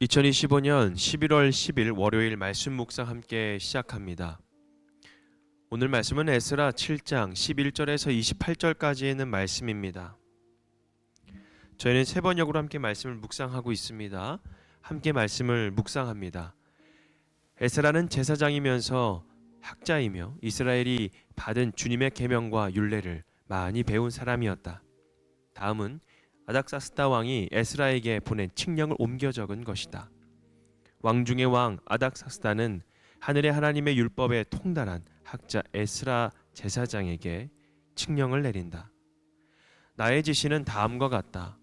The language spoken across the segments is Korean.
2025년 11월 10일 월요일 말씀 묵상 함께 시작합니다. 오늘 말씀은 에스라 7장 11절에서 28절까지에 있는 말씀입니다. 저희는 세 번역으로 함께 말씀을 묵상하고 있습니다. 함께 말씀을 묵상합니다. 에스라는 제사장이면서 학자이며 이스라엘이 받은 주님의 계명과 율례를 많이 배운 사람이었다. 다음은 아닥사스다 왕이 에스라에게 보낸 칙령을 옮겨 적은 것이다. 왕 중의 왕 아닥사스다는 하늘의 하나님의 율법에 통달한 학자 에스라 제사장에게 칙령을 내린다. 나의 지시는 다음과 같다.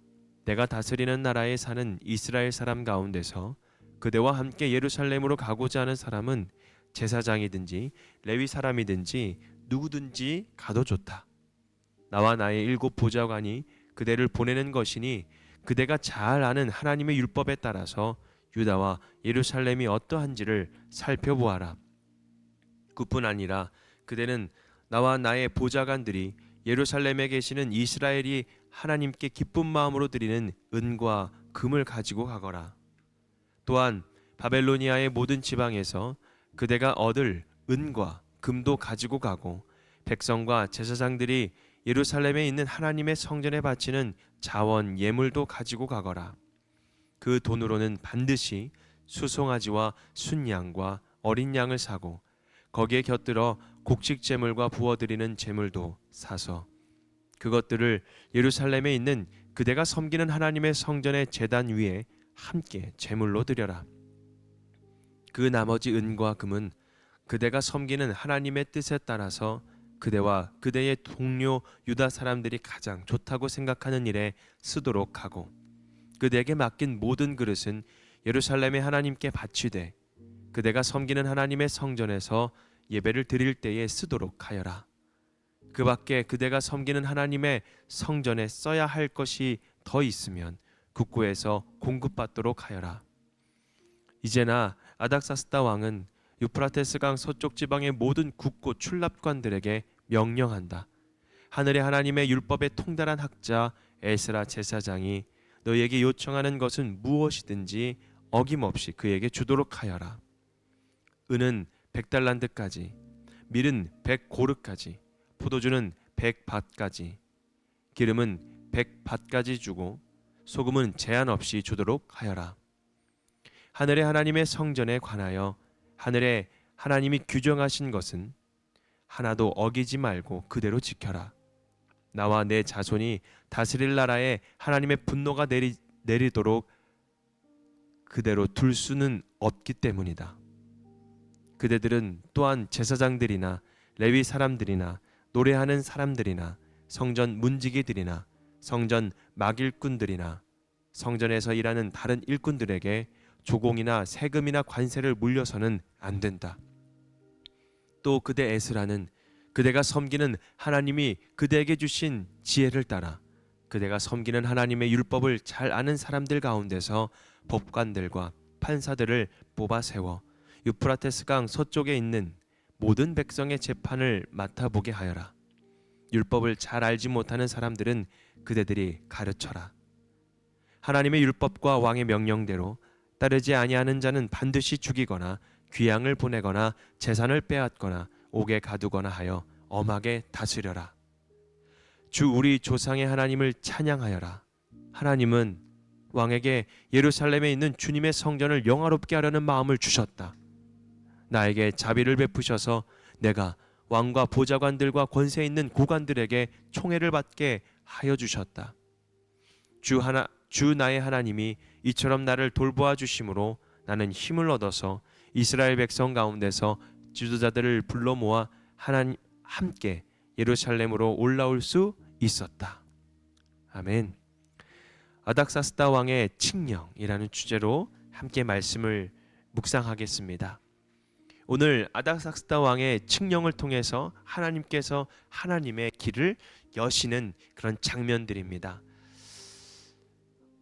내가 다스리는 나라에 사는 이스라엘 사람 가운데서 그대와 함께 예루살렘으로 가고자 하는 사람은 제사장이든지 레위 사람이든지 누구든지 가도 좋다. 나와 나의 7 보좌관이 그대를 보내는 것이니 그대가 잘 아는 하나님의 율법에 따라서 유다와 예루살렘이 어떠한지를 살펴보아라. 그뿐 아니라 그대는 나와 나의 보좌관들이 예루살렘에 계시는 이스라엘이 하나님께 기쁜 마음으로 드리는 은과 금을 가지고 가거라. 또한 바벨로니아의 모든 지방에서 그대가 얻을 은과 금도 가지고 가고 백성과 제사장들이 예루살렘에 있는 하나님의 성전에 바치는 자원 예물도 가지고 가거라. 그 돈으로는 반드시 수송아지와 순양과 어린 양을 사고 거기에 곁들어 곡식 제물과 부어드리는 제물도 사서 그것들을 예루살렘에 있는 그대가 섬기는 하나님의 성전의 제단 위에 함께 제물로 드려라. 그 나머지 은과 금은 그대가 섬기는 하나님의 뜻에 따라서 그대와 그대의 동료 유다 사람들이 가장 좋다고 생각하는 일에 쓰도록 하고 그대에게 맡긴 모든 그릇은 예루살렘의 하나님께 바치되 그대가 섬기는 하나님의 성전에서 예배를 드릴 때에 쓰도록 하여라. 그 밖에 그대가 섬기는 하나님의 성전에 써야 할 것이 더 있으면 국고에서 공급받도록 하여라. 이제나 아닥사스다 왕은 유프라테스 강 서쪽 지방의 모든 국고 출납관들에게 명령한다. 하늘의 하나님의 율법에 통달한 학자 에스라 제사장이 너희에게 요청하는 것은 무엇이든지 어김없이 그에게 주도록 하여라. 은은 100달란트까지, 밀은 100고르까지, 포도주는 100밭까지, 기름은 100밭까지 주고 소금은 제한 없이 주도록 하여라. 하늘의 하나님의 성전에 관하여 하늘의 하나님이 규정하신 것은 하나도 어기지 말고 그대로 지켜라. 나와 내 자손이 다스릴 나라에 하나님의 분노가 내리도록 그대로 둘 수는 없기 때문이다. 그대들은 또한 제사장들이나 레위 사람들이나 노래하는 사람들이나 성전 문지기들이나 성전 막일꾼들이나 성전에서 일하는 다른 일꾼들에게 조공이나 세금이나 관세를 물려서는 안 된다. 또 그대 에스라는 그대가 섬기는 하나님이 그대에게 주신 지혜를 따라 그대가 섬기는 하나님의 율법을 잘 아는 사람들 가운데서 법관들과 판사들을 뽑아 세워 유프라테스 강 서쪽에 있는 모든 백성의 재판을 맡아보게 하여라. 율법을 잘 알지 못하는 사람들은 그대들이 가르쳐라. 하나님의 율법과 왕의 명령대로 따르지 아니하는 자는 반드시 죽이거나 귀양을 보내거나 재산을 빼앗거나 옥에 가두거나 하여 엄하게 다스려라. 주 우리 조상의 하나님을 찬양하여라. 하나님은 왕에게 예루살렘에 있는 주님의 성전을 영화롭게 하려는 마음을 주셨다. 나에게 자비를 베푸셔서 내가 왕과 보좌관들과 권세 있는 고관들에게 총애를 받게 하여 주셨다. 주 나의 하나님이 이처럼 나를 돌보아 주심으로 나는 힘을 얻어서 이스라엘 백성 가운데서 지도자들을 불러 모아 하나님 함께 예루살렘으로 올라올 수 있었다. 아멘. 아닥사스다 왕의 칙령이라는 주제로 함께 말씀을 묵상하겠습니다. 오늘 아닥사스다 왕의 칙령을 통해서 하나님께서 하나님의 길을 여시는 그런 장면들입니다.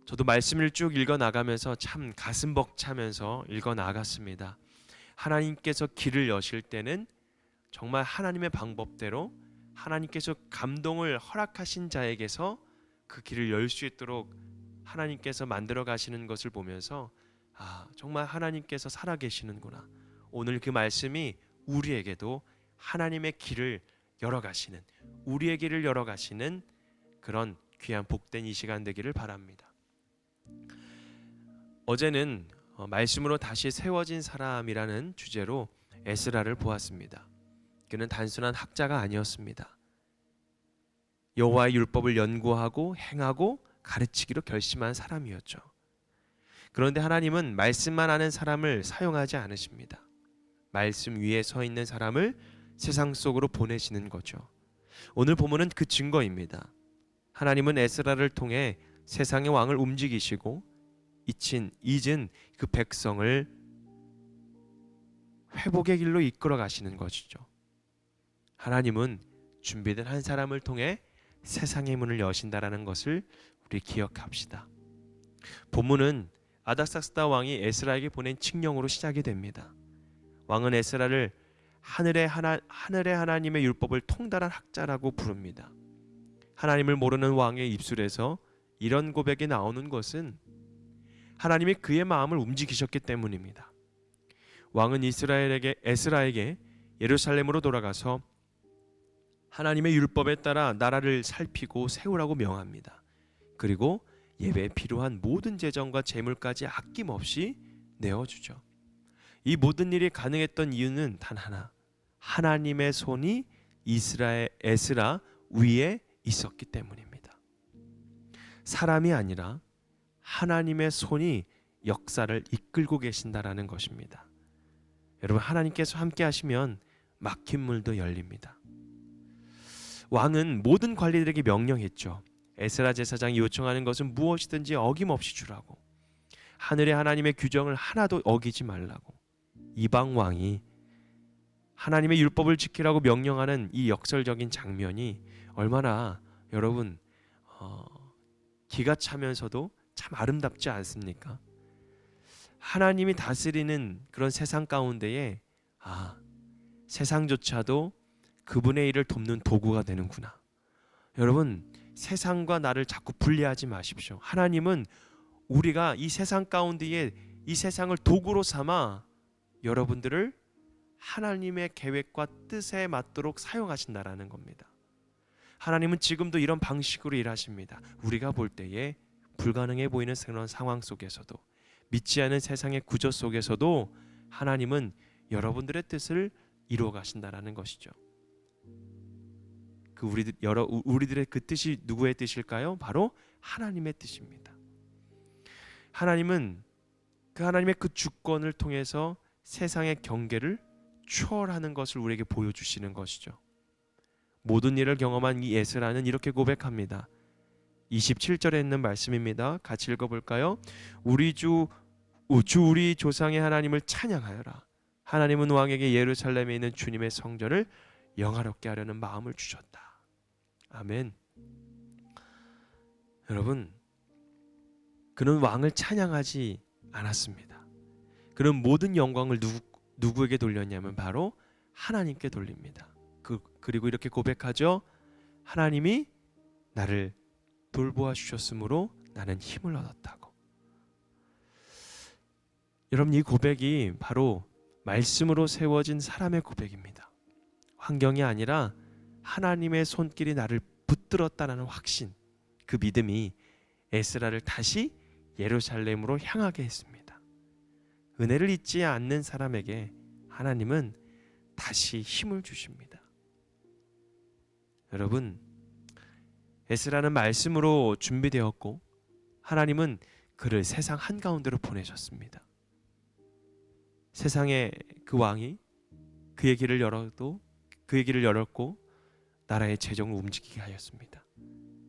저도 말씀을 쭉 읽어 나가면서 참 가슴 벅차면서 읽어 나갔습니다. 하나님께서 길을 여실 때는 정말 하나님의 방법대로 하나님께서 감동을 허락하신 자에게서 그 길을 열 수 있도록 하나님께서 만들어 가시는 것을 보면서 정말 하나님께서 살아계시는구나. 오늘 그 말씀이 우리에게도 하나님의 길을 열어가시는, 우리의 길을 열어가시는 그런 귀한 복된 이 시간 되기를 바랍니다. 어제는 말씀으로 다시 세워진 사람이라는 주제로 에스라를 보았습니다. 그는 단순한 학자가 아니었습니다. 여호와의 율법을 연구하고 행하고 가르치기로 결심한 사람이었죠. 그런데 하나님은 말씀만 아는 사람을 사용하지 않으십니다. 말씀 위에 서 있는 사람을 세상 속으로 보내시는 거죠. 오늘 본문은 그 증거입니다. 하나님은 에스라를 통해 세상의 왕을 움직이시고 잊은 그 백성을 회복의 길로 이끌어 가시는 것이죠. 하나님은 준비된 한 사람을 통해 세상의 문을 여신다라는 것을 우리 기억합시다. 본문은 아닥사스다 왕이 에스라에게 보낸 칙령으로 시작이 됩니다. 왕은 에스라를 하늘의 하나님의 율법을 통달한 학자라고 부릅니다. 하나님을 모르는 왕의 입술에서 이런 고백이 나오는 것은 하나님이 그의 마음을 움직이셨기 때문입니다. 왕은 에스라에게 예루살렘으로 돌아가서 하나님의 율법에 따라 나라를 살피고 세우라고 명합니다. 그리고 예배에 필요한 모든 재정과 재물까지 아낌없이 내어주죠. 이 모든 일이 가능했던 이유는 단 하나, 하나님의 손이 에스라 위에 있었기 때문입니다. 사람이 아니라 하나님의 손이 역사를 이끌고 계신다라는 것입니다. 여러분, 하나님께서 함께 하시면 막힌 문도 열립니다. 왕은 모든 관리들에게 명령했죠. 에스라 제사장이 요청하는 것은 무엇이든지 어김없이 주라고. 하늘의 하나님의 규정을 하나도 어기지 말라고. 이방 왕이 하나님의 율법을 지키라고 명령하는 이 역설적인 장면이 얼마나 여러분 기가 차면서도 참 아름답지 않습니까? 하나님이 다스리는 그런 세상 가운데에 세상조차도 그분의 일을 돕는 도구가 되는구나. 여러분, 세상과 나를 자꾸 분리하지 마십시오. 하나님은 우리가 이 세상 가운데에 이 세상을 도구로 삼아 여러분들을 하나님의 계획과 뜻에 맞도록 사용하신다라는 겁니다. 하나님은 지금도 이런 방식으로 일하십니다. 우리가 볼 때에 불가능해 보이는 그런 상황 속에서도, 믿지 않은 세상의 구조 속에서도 하나님은 여러분들의 뜻을 이루어 가신다라는 것이죠. 우리들의 그 뜻이 누구의 뜻일까요? 바로 하나님의 뜻입니다. 하나님은 하나님의 그 주권을 통해서 세상의 경계를 초월하는 것을 우리에게 보여주시는 것이죠. 모든 일을 경험한 이 에스라는 이렇게 고백합니다. 27절에 있는 말씀입니다. 같이 읽어볼까요? 우리 조상의 하나님을 찬양하여라. 하나님은 왕에게 예루살렘에 있는 주님의 성전을 영화롭게 하려는 마음을 주셨다. 아멘. 여러분, 그는 왕을 찬양하지 않았습니다. 그는 모든 영광을 누구에게 돌렸냐면 바로 하나님께 돌립니다. 그리고 이렇게 고백하죠. 하나님이 나를 돌보아 주셨으므로 나는 힘을 얻었다고. 여러분, 이 고백이 바로 말씀으로 세워진 사람의 고백입니다. 환경이 아니라 하나님의 손길이 나를 붙들었다는 확신, 그 믿음이 에스라를 다시 예루살렘으로 향하게 했습니다. 은혜를 잊지 않는 사람에게 하나님은 다시 힘을 주십니다. 여러분, 에스라는 말씀으로 준비되었고 하나님은 그를 세상 한가운데로 보내셨습니다. 세상의 그 왕이 그의 길을 열었고 나라의 재정을 움직이게 하였습니다.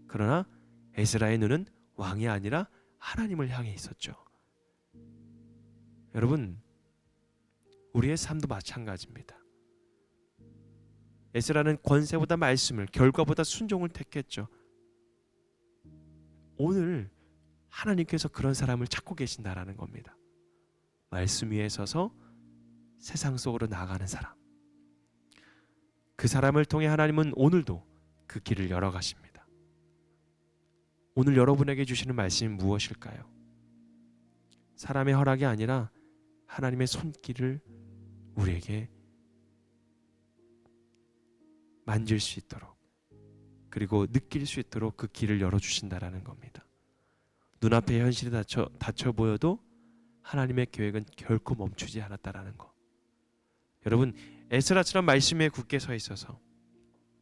그러나 에스라의 눈은 왕이 아니라 하나님을 향해 있었죠. 여러분, 우리의 삶도 마찬가지입니다. 에스라는 권세보다 말씀을, 결과보다 순종을 택했죠. 오늘 하나님께서 그런 사람을 찾고 계신다라는 겁니다. 말씀 위에 서서 세상 속으로 나아가는 사람. 그 사람을 통해 하나님은 오늘도 그 길을 열어가십니다. 오늘 여러분에게 주시는 말씀이 무엇일까요? 사람의 허락이 아니라 하나님의 손길을 우리에게 만질 수 있도록, 그리고 느낄 수 있도록 그 길을 열어주신다라는 겁니다. 눈앞에 현실이 닫혀 보여도 하나님의 계획은 결코 멈추지 않았다라는 거. 여러분, 에스라처럼 말씀에 굳게 서 있어서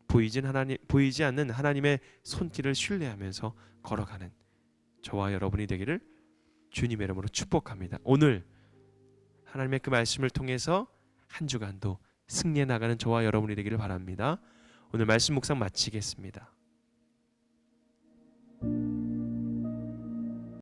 보이지 않는 하나님의 손길을 신뢰하면서 걸어가는 저와 여러분이 되기를 주님의 이름으로 축복합니다. 오늘 하나님의 그 말씀을 통해서 한 주간도 승리해 나가는 저와 여러분이 되기를 바랍니다. 오늘 말씀 묵상 마치겠습니다.